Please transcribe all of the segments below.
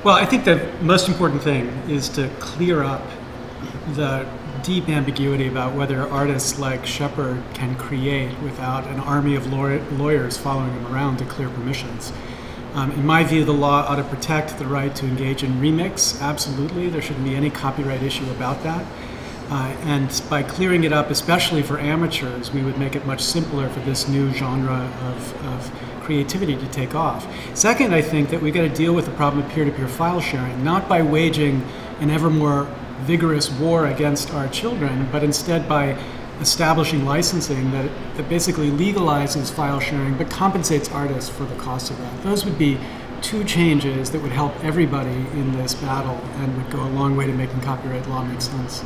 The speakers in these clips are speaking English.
Well, I think the most important thing is to clear up the deep ambiguity about whether artists like Shepard can create without an army of lawyers following them around to clear permissions. In my view, the law ought to protect the right to engage in remix. Absolutely, there shouldn't be any copyright issue about that. And by clearing it up, especially for amateurs, we would make it much simpler for this new genre of creativity to take off. Second, I think that we've got to deal with the problem of peer-to-peer file sharing, not by waging an ever more vigorous war against our children, but instead by establishing licensing that basically legalizes file sharing but compensates artists for the cost of that. Those would be two changes that would help everybody in this battle and would go a long way to making copyright law make sense.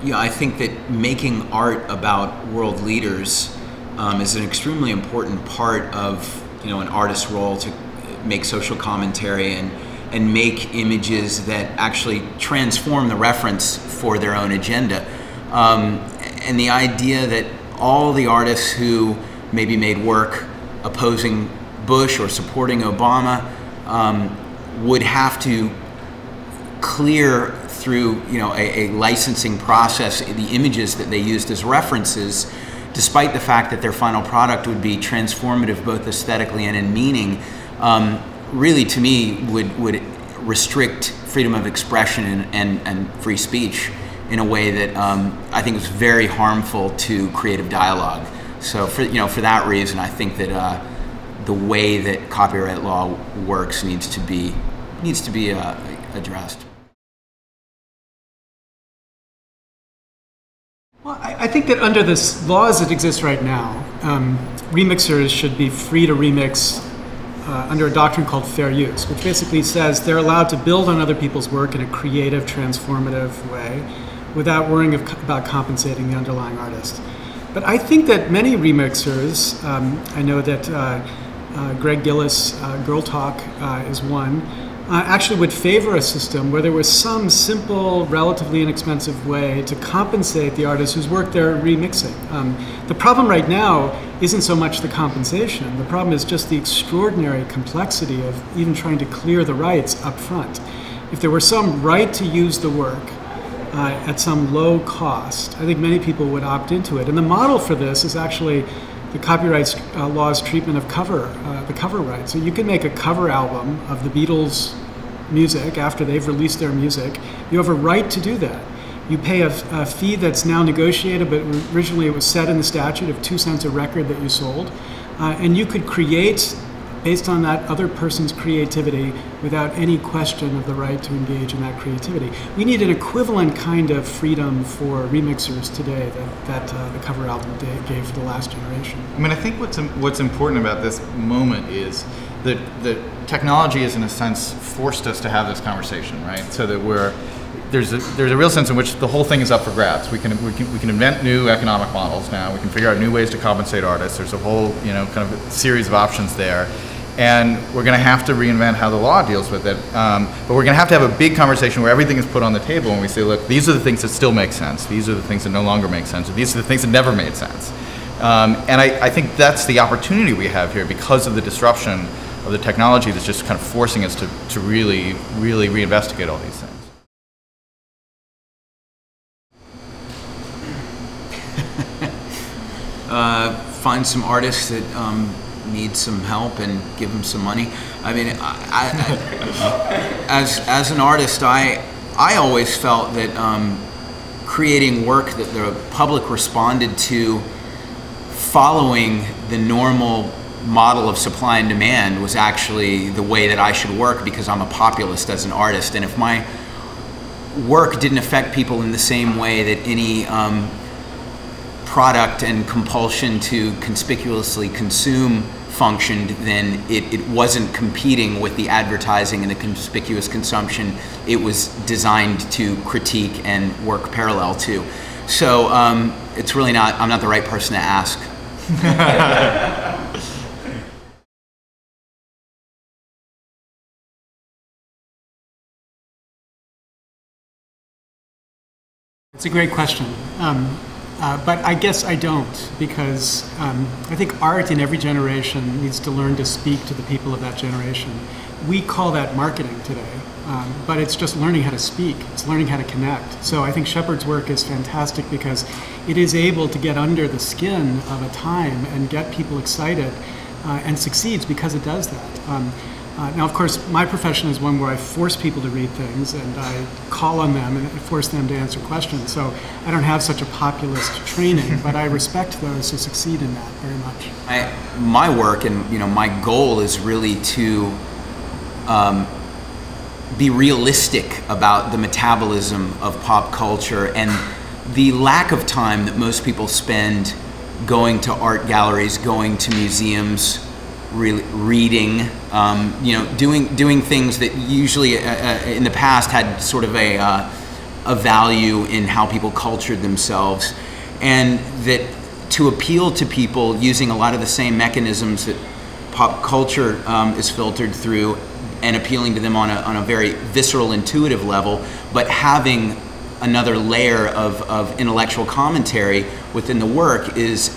Yeah, I think that making art about world leaders is an extremely important part of an artist's role to make social commentary and make images that actually transform the reference for their own agenda. And the idea that all the artists who maybe made work opposing Bush or supporting Obama would have to clear through a licensing process the images that they used as references, despite the fact that their final product would be transformative both aesthetically and in meaning, really to me would restrict freedom of expression and free speech in a way that I think is very harmful to creative dialogue. So for that reason, I think that the way that copyright law works needs to be addressed. Well, I think that under this law as it exists right now, remixers should be free to remix under a doctrine called fair use, which basically says they're allowed to build on other people's work in a creative, transformative way without worrying about compensating the underlying artist. But I think that many remixers, I know that Greg Gillis, Girl Talk is one, actually would favor a system where there was some simple, relatively inexpensive way to compensate the artists whose work they're remixing. The problem right now isn't so much the compensation. The problem is just the extraordinary complexity of even trying to clear the rights up front. If there were some right to use the work at some low cost, I think many people would opt into it. And the model for this is actually the copyright law's treatment of the cover rights. So you can make a cover album of the Beatles' music after they've released their music. You have a right to do that. You pay a fee that's now negotiated, but originally it was set in the statute of 2 cents a record that you sold. And you could create, based on that other person's creativity, without any question of the right to engage in that creativity. We need an equivalent kind of freedom for remixers today that the cover album gave for the last generation. I mean, I think what's important about this moment is that technology has, in a sense, forced us to have this conversation, right? So that there's a real sense in which the whole thing is up for grabs. We can invent new economic models now. We can figure out new ways to compensate artists. There's a whole kind of series of options there. And we're going to have to reinvent how the law deals with it. But we're going to have a big conversation where everything is put on the table and we say, look, these are the things that still make sense. These are the things that no longer make sense. Or these are the things that never made sense. And I think that's the opportunity we have here because of the disruption of the technology that's just kind of forcing us to really, really reinvestigate all these things. Find some artists that need some help and give them some money. I mean, as an artist, I always felt that creating work that the public responded to following the normal model of supply and demand was actually the way that I should work because I'm a populist as an artist. And if my work didn't affect people in the same way that any product and compulsion to conspicuously consume functioned, then it wasn't competing with the advertising and the conspicuous consumption it was designed to critique and work parallel to. So it's really I'm not the right person to ask. It's a great question. But I guess I don't, because I think art in every generation needs to learn to speak to the people of that generation. We call that marketing today. but it's just learning how to speak. It's learning how to connect. So I think Shepard's work is fantastic because it is able to get under the skin of a time and get people excited, and succeeds because it does that. Now, of course, my profession is one where I force people to read things, and I call on them and force them to answer questions. So I don't have such a populist training, but I respect those who succeed in that very much. My work and my goal is really to be realistic about the metabolism of pop culture and the lack of time that most people spend going to art galleries, going to museums, reading, doing things that usually in the past had sort of a value in how people cultured themselves, and that to appeal to people using a lot of the same mechanisms that pop culture is filtered through, and appealing to them on a very visceral, intuitive level, but having another layer of intellectual commentary within the work is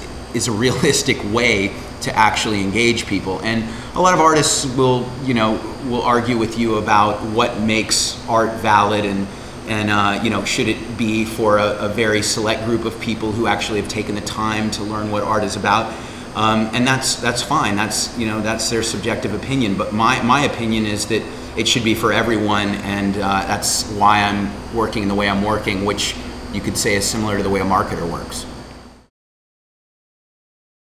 a realistic way to actually engage people. And a lot of artists will argue with you about what makes art valid, and should it be for a very select group of people who actually have taken the time to learn what art is about. And that's fine. That's their subjective opinion. But my opinion is that it should be for everyone, and that's why I'm working the way I'm working, which you could say is similar to the way a marketer works.